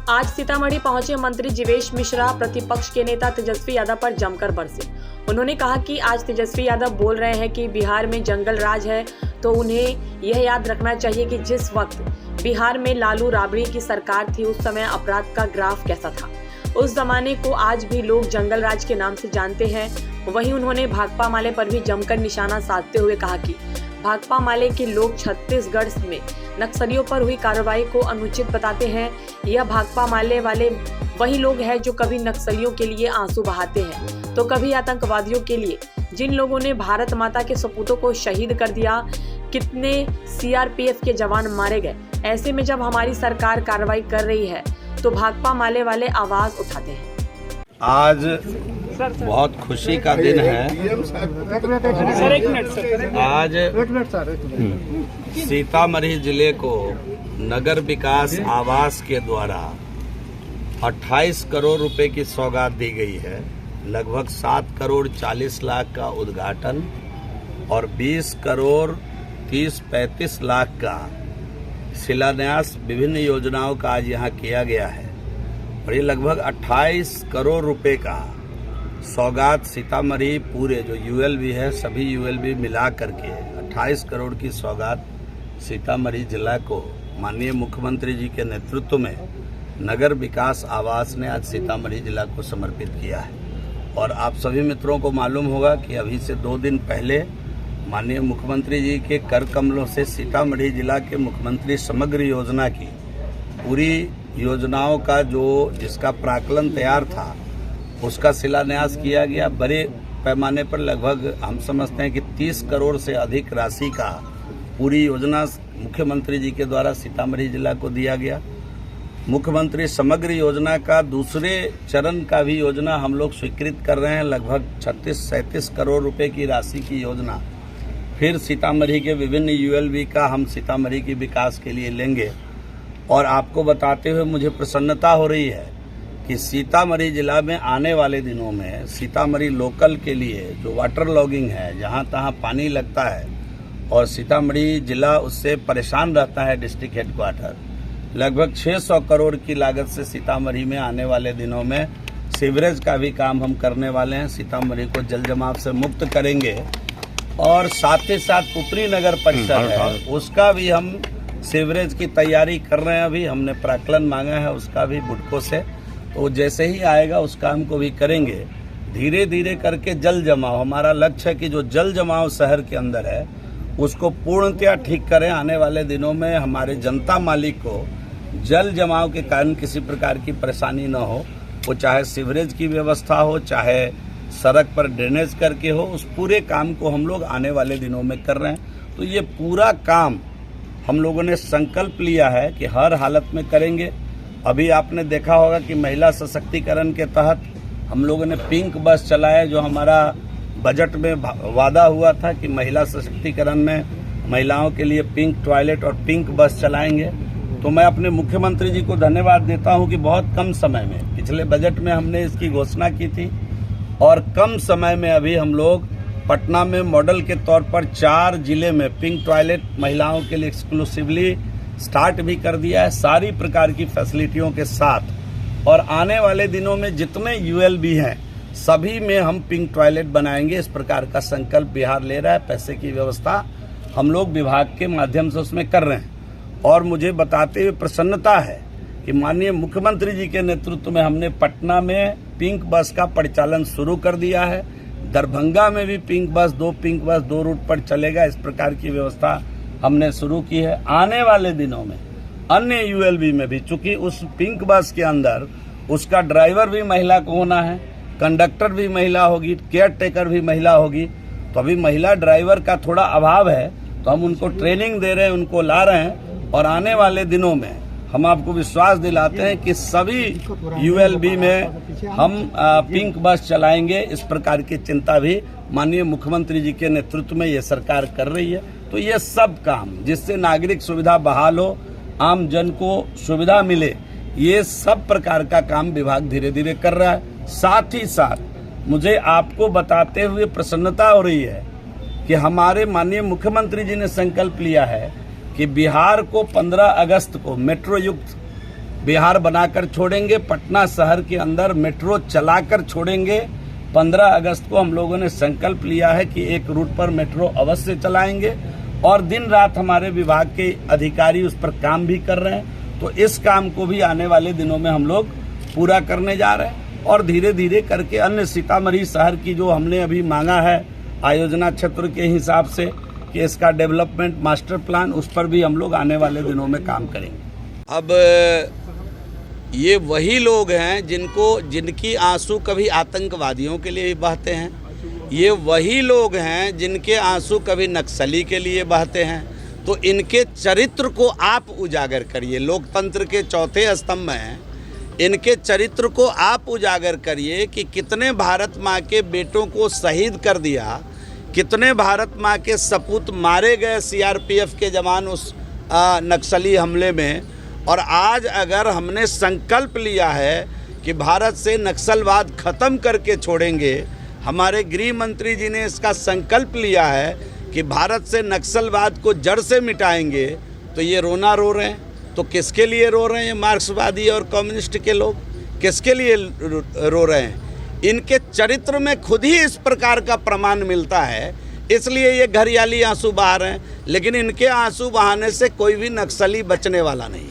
आज सीतामढ़ी पहुंचे मंत्री जीवेश मिश्रा प्रतिपक्ष के नेता तेजस्वी यादव पर जमकर बरसे। उन्होंने कहा कि आज तेजस्वी यादव बोल रहे हैं कि बिहार में जंगल राज है, तो उन्हें यह याद रखना चाहिए कि जिस वक्त बिहार में लालू राबड़ी की सरकार थी उस समय अपराध का ग्राफ कैसा था। उस जमाने को आज भी लोग जंगल राज के नाम से जानते हैं। वहीं उन्होंने भाकपा माले पर भी जमकर निशाना साधते हुए कहा कि भाकपा माले के लोग छत्तीसगढ़ में नक्सलियों पर हुई कार्रवाई को अनुचित बताते हैं। यह भाकपा माले वाले वही लोग हैं जो कभी नक्सलियों के लिए आंसू बहाते हैं तो कभी आतंकवादियों के लिए। जिन लोगों ने भारत माता के सपूतों को शहीद कर दिया, कितने सीआरपीएफ के जवान मारे गए। ऐसे में जब हमारी सरकार कार्रवाई कर रही है तो भाकपा माले वाले आवाज उठाते हैं। आज बहुत खुशी का दिन है। आज सीतामढ़ी जिले को नगर विकास आवास के द्वारा 28 करोड़ रुपए की सौगात दी गई है। लगभग 7 करोड़ 40 लाख का उद्घाटन और 20 करोड़ 30-35 लाख का शिलान्यास विभिन्न योजनाओं का आज यहाँ किया गया है। और ये लगभग 28 करोड़ रुपए का सौगात सीतामढ़ी पूरे जो यूएलबी है सभी यूएलबी मिला करके 28 करोड़ की सौगात सीतामढ़ी जिला को माननीय मुख्यमंत्री जी के नेतृत्व में नगर विकास आवास ने आज सीतामढ़ी जिला को समर्पित किया है। और आप सभी मित्रों को मालूम होगा कि अभी से 2 दिन पहले माननीय मुख्यमंत्री जी के कर कमलों से सीतामढ़ी जिला के मुख्यमंत्री समग्र योजना की पूरी योजनाओं का जिसका प्राक्कलन तैयार था उसका शिलान्यास किया गया। बड़े पैमाने पर लगभग हम समझते हैं कि 30 करोड़ से अधिक राशि का पूरी योजना मुख्यमंत्री जी के द्वारा सीतामढ़ी जिला को दिया गया। मुख्यमंत्री समग्र योजना का दूसरे चरण का भी योजना हम लोग स्वीकृत कर रहे हैं। लगभग 36-37 करोड़ रुपए की राशि की योजना फिर सीतामढ़ी के विभिन्न यूएलबी का हम सीतामढ़ी के विकास के लिए लेंगे। और आपको बताते हुए मुझे प्रसन्नता हो रही है कि सीतामढ़ी जिला में आने वाले दिनों में सीतामढ़ी लोकल के लिए जो वाटर लॉगिंग है, जहां तहां पानी लगता है और सीतामढ़ी जिला उससे परेशान रहता है, डिस्ट्रिक्ट हेडक्वार्टर लगभग 600 करोड़ की लागत से सीतामढ़ी में आने वाले दिनों में सीवरेज का भी काम हम करने वाले हैं। सीतामढ़ी को जल जमाव से मुक्त करेंगे और साथ ही साथ पुपरी नगर परिषद है उसका भी हम सीवरेज की तैयारी कर रहे हैं। अभी हमने प्राक्कलन मांगा है उसका भी बुडको से, तो जैसे ही आएगा उस काम को भी करेंगे। धीरे धीरे करके जल जमाव, हमारा लक्ष्य है कि जो जल जमाव शहर के अंदर है उसको पूर्णतया ठीक करें। आने वाले दिनों में हमारे जनता मालिक को जल जमाव के कारण किसी प्रकार की परेशानी न हो, वो चाहे सीवरेज की व्यवस्था हो चाहे सड़क पर ड्रेनेज करके हो, उस पूरे काम को हम लोग आने वाले दिनों में कर रहे हैं। तो ये पूरा काम हम लोगों ने संकल्प लिया है कि हर हालत में करेंगे। अभी आपने देखा होगा कि महिला सशक्तिकरण के तहत हम लोगों ने पिंक बस चलाया, जो हमारा बजट में वादा हुआ था कि महिला सशक्तिकरण में महिलाओं के लिए पिंक टॉयलेट और पिंक बस चलाएंगे। तो मैं अपने मुख्यमंत्री जी को धन्यवाद देता हूं कि बहुत कम समय में, पिछले बजट में हमने इसकी घोषणा की थी और कम समय में अभी हम लोग पटना में मॉडल के तौर पर 4 जिले में पिंक टॉयलेट महिलाओं के लिए एक्सक्लूसिवली स्टार्ट भी कर दिया है, सारी प्रकार की फैसिलिटियों के साथ। और आने वाले दिनों में जितने यूएलबी हैं सभी में हम पिंक टॉयलेट बनाएंगे। इस प्रकार का संकल्प बिहार ले रहा है। पैसे की व्यवस्था हम लोग विभाग के माध्यम से उसमें कर रहे हैं। और मुझे बताते हुए प्रसन्नता है कि माननीय मुख्यमंत्री जी के नेतृत्व में हमने पटना में पिंक बस का परिचालन शुरू कर दिया है। दरभंगा में भी पिंक बस 2 रूट पर चलेगा। इस प्रकार की व्यवस्था हमने शुरू की है। आने वाले दिनों में अन्य यूएलबी में भी, चूंकि उस पिंक बस के अंदर उसका ड्राइवर भी महिला को होना है, कंडक्टर भी महिला होगी, केयर टेकर भी महिला होगी। तो अभी महिला ड्राइवर का थोड़ा अभाव है, तो हम उनको ट्रेनिंग दे रहे हैं, उनको ला रहे हैं। और आने वाले दिनों में हम आपको विश्वास दिलाते हैं कि सभी यूएलबी में हम पिंक बस चलाएंगे। इस प्रकार की चिंता भी माननीय मुख्यमंत्री जी के नेतृत्व में ये सरकार कर रही है। तो ये सब काम जिससे नागरिक सुविधा बहाल हो, आम जन को सुविधा मिले, ये सब प्रकार का काम विभाग धीरे धीरे कर रहा है। साथ ही साथ मुझे आपको बताते हुए प्रसन्नता हो रही है कि हमारे माननीय मुख्यमंत्री जी ने संकल्प लिया है कि बिहार को 15 अगस्त को मेट्रो युक्त बिहार बनाकर छोड़ेंगे, पटना शहर के अंदर मेट्रो चलाकर छोड़ेंगे। 15 अगस्त को हम लोगों ने संकल्प लिया है कि एक रूट पर मेट्रो अवश्य चलाएंगे और दिन रात हमारे विभाग के अधिकारी उस पर काम भी कर रहे हैं। तो इस काम को भी आने वाले दिनों में हम लोग पूरा करने जा रहे हैं और धीरे धीरे करके अन्य सीतामढ़ी शहर की जो हमने अभी मांगा है आयोजना क्षेत्र के हिसाब से कि इसका डेवलपमेंट मास्टर प्लान, उस पर भी हम लोग आने वाले दिनों में काम करेंगे। अब ये वही लोग हैं जिनकी आंसू कभी आतंकवादियों के लिए भी बहते हैं, ये वही लोग हैं जिनके आंसू कभी नक्सली के लिए बहते हैं। तो इनके चरित्र को आप उजागर करिए, लोकतंत्र के चौथे स्तंभ हैं, इनके चरित्र को आप उजागर करिए कि कितने भारत माँ के बेटों को शहीद कर दिया, कितने भारत माँ के सपूत मारे गए सीआरपीएफ के जवान उस नक्सली हमले में। और आज अगर हमने संकल्प लिया है कि भारत से नक्सलवाद खत्म करके छोड़ेंगे, हमारे गृह मंत्री जी ने इसका संकल्प लिया है कि भारत से नक्सलवाद को जड़ से मिटाएंगे, तो ये रोना रो रहे हैं। तो किसके लिए रो रहे हैं ये मार्क्सवादी और कम्युनिस्ट के लोग, किसके लिए रो रहे हैं? इनके चरित्र में खुद ही इस प्रकार का प्रमाण मिलता है, इसलिए ये घरियाली आंसू बहा रहे हैं। लेकिन इनके आंसू बहाने से कोई भी नक्सली बचने वाला नहीं।